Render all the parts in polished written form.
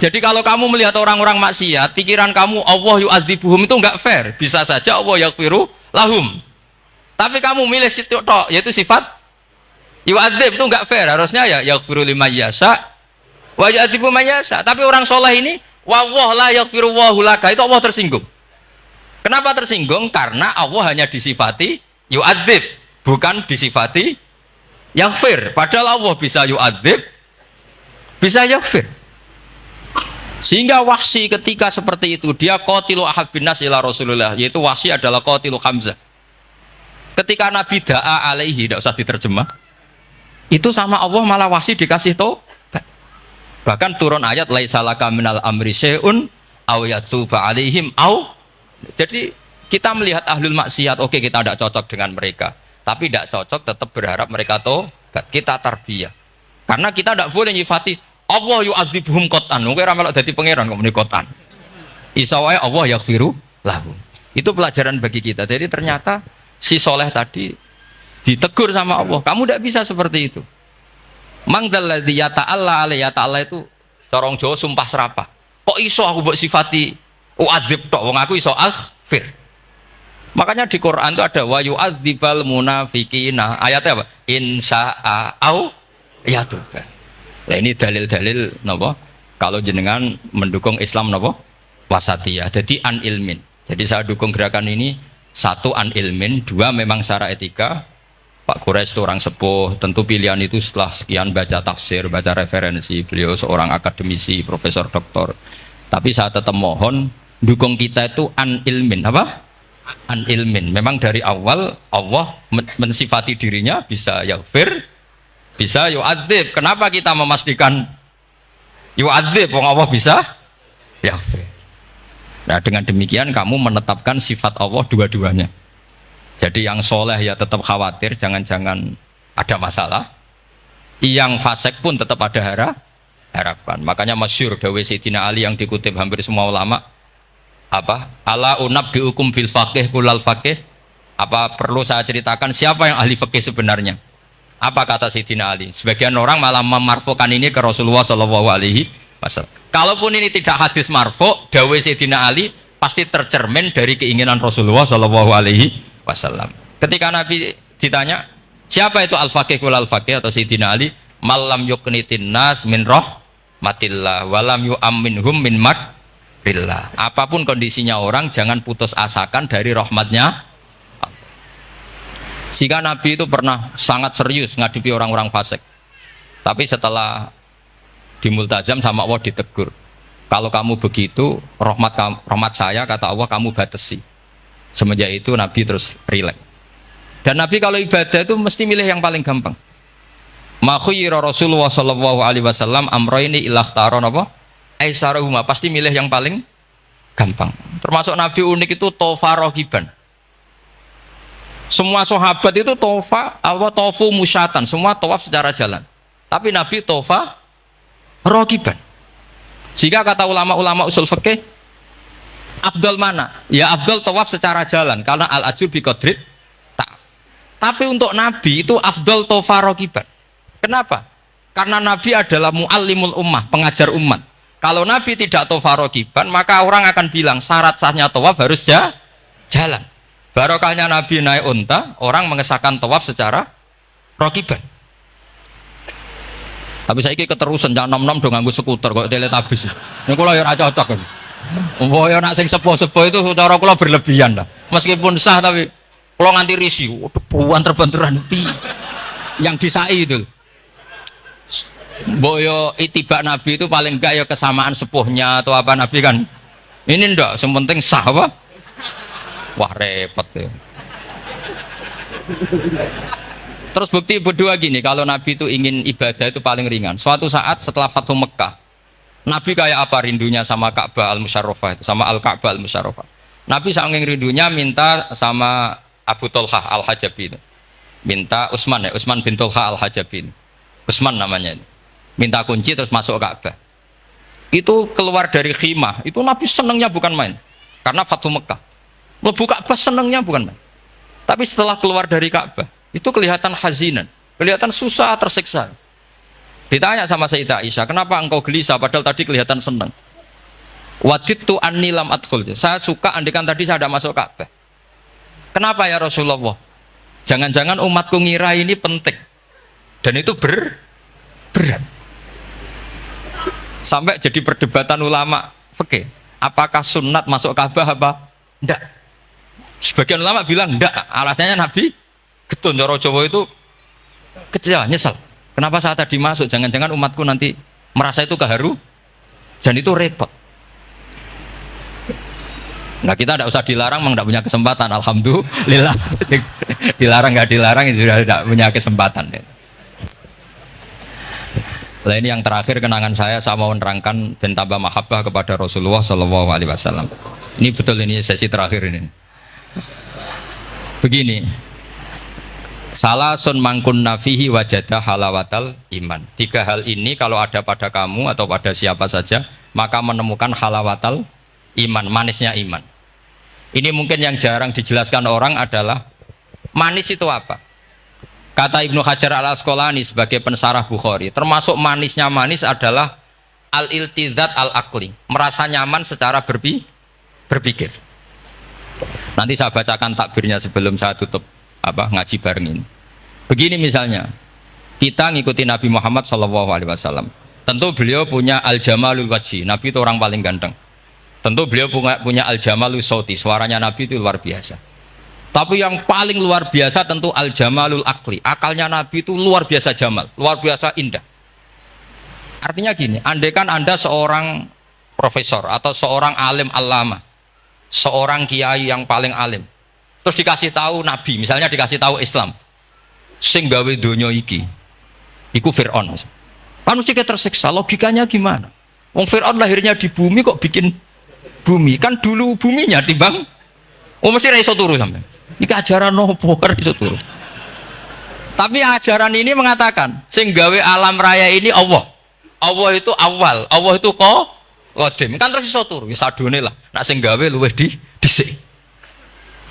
Jadi kalau kamu melihat orang-orang maksiat, pikiran kamu Allah yu'adzibuhum itu enggak fair. Bisa saja Allah yaghfiru lahum. Tapi kamu milih situ tok, yaitu sifat yu'adzib, itu enggak fair. Harusnya ya yaghfiru liman yasha wa yu'adzibu man yasha. Tapi orang soleh ini wallah la yaghfiru wallahu laka, itu Allah tersinggung. Kenapa tersinggung? Karena Allah hanya disifati yu'adzib, bukan disifati yaghfir. Padahal Allah bisa yu'adzib, bisa yaghfir. Sehingga Wahsy ketika seperti itu, dia qatilu ahabbin nas ila Rasulullah, yaitu Wahsy adalah qatilu Hamzah. Ketika Nabi da'a alaihi, tidak usah diterjemah, itu sama Allah malah Wahsy dikasih taubat. Bahkan turun ayat laisa laka minal amri syai'un aw yatuba alaihim aw. Jadi kita melihat ahlul maksiat, oke, kita tidak cocok dengan mereka, tapi tidak cocok tetap berharap mereka taubat. Kita tarbiyah, karena kita tidak boleh nyifati Allah yu'adzibuhum qatan. Mungkin ramelok dadi pangeran kok muni qatan. Isa wae Allah yaghfiru lahum. Itu pelajaran bagi kita. Jadi ternyata si soleh tadi ditegur sama Allah. Kamu tidak bisa seperti itu. Mangdal ladzi yata'alla alaihi, yata'alla itu corong Jawa sumpah serapah. Kok iso aku mbok sifati u'adzib tok, wong aku iso aghfir. Makanya di Quran itu ada wa yu'adzibal munafiqina. Ayatnya apa? Insya'a au yatuba. Nah, ini dalil-dalil napa? Kalau jenengan mendukung Islam napa? Wasatiyah. Jadi an ilmin. Jadi saya dukung gerakan ini, satu an ilmin, dua memang secara etika. Pak Quraisy itu orang sepuh, tentu pilihan itu setelah sekian baca tafsir, baca referensi, beliau seorang akademisi, profesor doktor. Tapi saya tetap mohon dukung kita itu an ilmin, apa? An ilmin. Memang dari awal Allah mensifati dirinya bisa yaghfir, bisa yu'adzib. Kenapa kita memastikan yu'adzib? Wong Allah bisa yaghfir. Nah, dengan demikian kamu menetapkan sifat Allah dua-duanya. Jadi yang soleh ya tetap khawatir jangan-jangan ada masalah. Yang fasik pun tetap ada harapan. Makanya masyhur dawuh Sayyidina Ali yang dikutip hampir semua ulama, apa? Ala unabbiukum fil faqih kulal faqih. Apa perlu saya ceritakan siapa yang ahli fikih sebenarnya? Apa kata Sayyidina Ali? Sebagian orang malah memarfukan ini ke Rasulullah SAW. Kalaupun ini tidak hadis marfu, dawuh Sayyidina Ali pasti tercermin dari keinginan Rasulullah SAW. Ketika Nabi ditanya, siapa itu al-faqih kul al-faqih atau Sayyidina Ali? Malam yuknitin nas min rahmatillah walam yu'amminhum min makrillah. Apapun kondisinya orang, jangan putus asakan dari rahmatnya. Jika Nabi itu pernah sangat serius ngadepi orang-orang fasik, tapi setelah dimultazam sama Allah ditegur, kalau kamu begitu rahmat saya kata Allah kamu batasi. Semenjak itu Nabi terus rileks. Dan Nabi kalau ibadah itu mesti milih yang paling gampang. Ma khayyara Rasulullah sallallahu alaihi wasallam amrayni ilakhtara apa? Aisarahuma, pasti milih yang paling gampang. Termasuk Nabi unik itu tofa rohiban. Semua sahabat itu tofu musyatan, semua tawaf secara jalan. Tapi Nabi tofa rogiban. Jika kata ulama-ulama usul fikih, afdal mana? Ya afdal tawaf secara jalan, karena al-ajur bi qadrit tak. Tapi untuk Nabi itu afdal tofa rogiban. Kenapa? Karena Nabi adalah muallimul ummah, pengajar umat. Kalau Nabi tidak tofa rogiban, maka orang akan bilang syarat sahnya tawaf harus jalan. Barokahnya Nabi naik unta, orang mengesahkan tawaf secara rokiban. Tapi saya ini keterusan, jangan nom-nom dong nganggu skuter kok teletabis. Ini kalau yang cocok kan. Oh ya nak sing sepo-sepo itu cara kula berlebihan lah. Meskipun sah tapi kalau nganti risi, debuan terbenturan yang disai itu. Boyo itibak Nabi itu paling enggak ya kesamaan sepuhnya atau apa Nabi kan. Ini ndak, yang penting sah apa? Wah repot ya. Terus bukti berdua gini, kalau Nabi itu ingin ibadah itu paling ringan. Suatu saat setelah Fathu Mekah, Nabi kayak apa rindunya sama Ka'bah al-Musyarrafah itu, sama Al-Ka'bah al-Musyarrafah. Nabi saking rindunya minta sama Abu Tolhah al-Hajabi itu. Minta Utsman bin Tolhah al-Hajabi. Utsman namanya itu. Minta kunci terus masuk Ka'bah. Itu keluar dari khimah, itu Nabi senangnya bukan main. Karena Fathu Mekah. Lebu Ka'bah senangnya bukan main. Tapi setelah keluar dari Ka'bah, itu kelihatan hazinan, kelihatan susah, tersiksa. Ditanya sama Sayyidah Aisyah, kenapa engkau gelisah padahal tadi kelihatan senang? Wadidtu anni lam adkhul. Saya suka andikan tadi saya ada masuk Ka'bah. Kenapa ya Rasulullah? Jangan-jangan umatku ngira ini penting. Dan itu berat. Sampai jadi perdebatan ulama fikih. Apakah sunat masuk Ka'bah apa? Enggak. Sebagian ulama bilang enggak. Alasannya Nabi getun cara Jawa itu kecewa, nyesel. Kenapa saat tadi masuk? Jangan-jangan umatku nanti merasa itu keharu dan itu repot. Nah kita tidak usah dilarang, memang tidak punya kesempatan. Alhamdulillah. Dilarang nggak dilarang, sudah tidak punya kesempatan. Nah ini yang terakhir kenangan saya mau menerangkan dan tambah mahabbah kepada Rasulullah Shallallahu Alaihi Wasallam. Ini betul, ini sesi terakhir ini. Begini, salah sun mangkun nafihi wajadah halawatal iman. 3 hal ini kalau ada pada kamu atau pada siapa saja, maka menemukan halawatal iman, manisnya iman. Ini mungkin yang jarang dijelaskan orang adalah manis itu apa? Kata Ibnu Hajar al-Asqalani sebagai pensarah Bukhari, termasuk manisnya manis adalah al-iltizat al-aqli, merasa nyaman secara berpikir. Nanti saya bacakan takbirnya sebelum saya tutup ngaji bareng ini. Begini misalnya, kita ngikuti Nabi Muhammad SAW. Tentu beliau punya al-jamalul wajhi, Nabi itu orang paling ganteng. Tentu beliau punya al-jamalul sauti, suaranya Nabi itu luar biasa. Tapi yang paling luar biasa tentu al-jamalul akli, akalnya Nabi itu luar biasa jamal, luar biasa indah. Artinya gini, andaikan Anda seorang profesor atau seorang alim alama, seorang kiai yang paling alim, terus dikasih tahu Nabi, misalnya dikasih tahu Islam, sing gawe donya iki iku Fir'aun, kan mesti tersiksa. Logikanya gimana? Wong Fir'aun lahirnya di bumi kok bikin bumi, kan dulu buminya timbang. Mesti ra iso turu sampean. Iki ajaran nopo ra iso turu. Tapi ajaran ini mengatakan sing gawe alam raya ini Allah. Allah itu awal, Allah itu qadim. Kan terus iso turu, wis adone lah. Nek sing gawe luwih dhisik.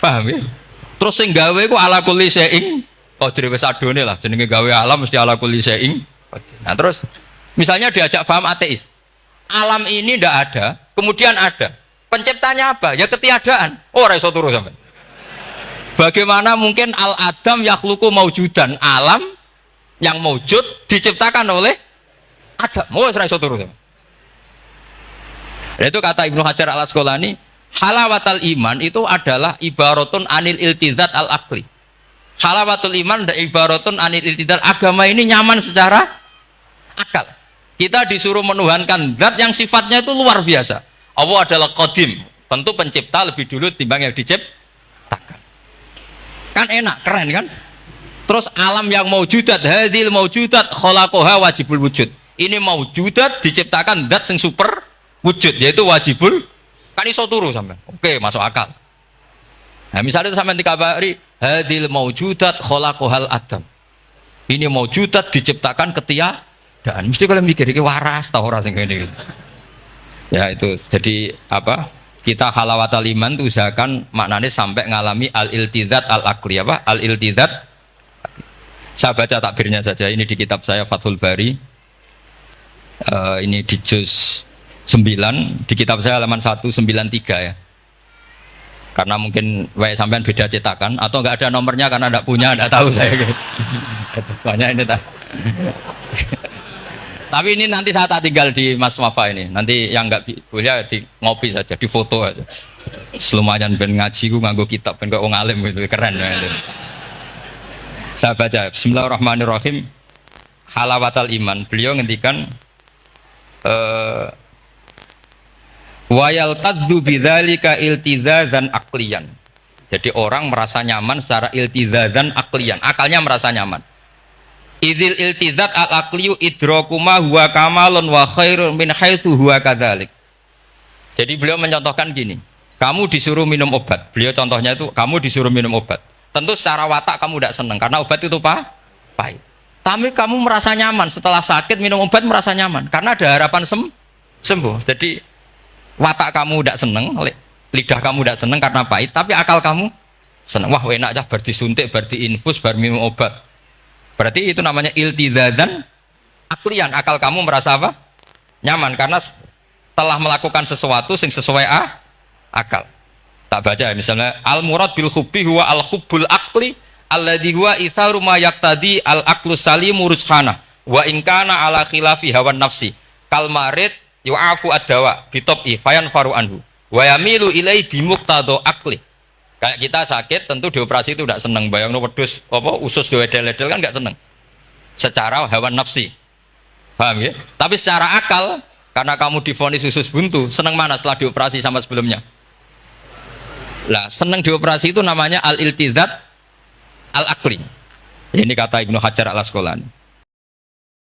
Paham ya? Terus sing gawe ku ala kulli syai'in qadir, wis adone lah. Jenenge gawe alam mesti ala kulli syai'in qadir. Nah terus misalnya diajak paham ateis. Alam ini ndak ada, kemudian ada. Penciptanya apa? Ya ketiadaan. Oh, ora iso turu sampean. Bagaimana mungkin al-adam yakhluqu maujudan, alam yang maujud diciptakan oleh Adam. Oh, ora iso turu sampean. Itu kata Ibnu Hajar al-Asqalani, halawatul iman itu adalah ibaratun anil iltizat al-aqli. Halawatul iman dan ibaratun anil iltizat, agama ini nyaman secara akal. Kita disuruh menuhankan zat yang sifatnya itu luar biasa. Allah adalah qadim, tentu pencipta lebih dulu timbang yang diciptakan. Kan enak, keren kan? Terus alam yang maujudat, hadil maujudat khalaqaha wajibul wujud. Ini maujudat diciptakan zat yang super wujud, yaitu wajibul, kan iso turu sampean. Oke, masuk akal. Nah, misalnya itu sampean dikabari hadil maujudat khalaqahal adam. Ini maujudat diciptakan ketiadaan. Mesti kalian mikir iki waras ta ora sing ngene gitu. Ya itu, jadi apa? Kita halawatul iman itu usahakan maknanya sampai ngalami al-iltizat al-aqli, apa? Al-iltizat. Saya baca takbirnya saja, ini di kitab saya Fathul Bari. Ini di juz 9, di kitab saya halaman 193 ya. Karena mungkin sampean beda cetakan atau enggak ada nomornya karena enggak punya, enggak tahu saya gitu. Banyak ini tak. Tapi ini nanti saya tak tinggal di Mas Wafa ini. Nanti yang enggak boleh di ngopi saja, di foto aja. Selumayan ben ngaji ku nganggo kitab ben kok wong alim gitu, keren ya. Saya baca Bismillahirrahmanirrahim. Halawatul iman. Beliau ngendikan wa yaltaddu bidzalika iltizazan aqliyan. Jadi orang merasa nyaman secara iltizazan aqliyan, akalnya merasa nyaman. Idzil iltizat al-aqliyu idrakuma huwa kamalun wa khairun min haitsu huwa kadzalik. Jadi beliau mencontohkan gini, kamu disuruh minum obat. Beliau contohnya itu kamu disuruh minum obat. Tentu secara watak kamu tidak senang karena obat itu pahit. Tapi kamu merasa nyaman setelah sakit minum obat, merasa nyaman karena ada harapan sembuh. Jadi watak kamu tidak senang, lidah kamu tidak senang karena pahit, tapi akal kamu senang. Wah enak aja, bar disuntik, bar diinfus, bar minum obat. Berarti itu namanya iltizazan aklian, akal kamu merasa apa? Nyaman karena telah melakukan sesuatu yang sesuai akal. Tak baca ya, misalnya al murad bil hubbi huwa al hubbul akli alladhi huwa itharu ma yaqtadi al aqlu salimu rujhana wa in kana ala khilafi hawan nafsi kal marid yu'afu ad-dawa bitob'i fayan faru anhu wa yamilu ilai bimuqtado akli. Kayak kita sakit tentu dioperasi itu tidak seneng, bayang wedhus apa usus dewedel-edel kan nggak seneng secara hawan nafsi, paham ya? Tapi secara akal karena kamu divonis usus buntu, seneng mana setelah dioperasi sama sebelumnya? Lah seneng dioperasi itu namanya al-iltizat al-akli. Ini kata Ibnu Hajar al-Asqalani.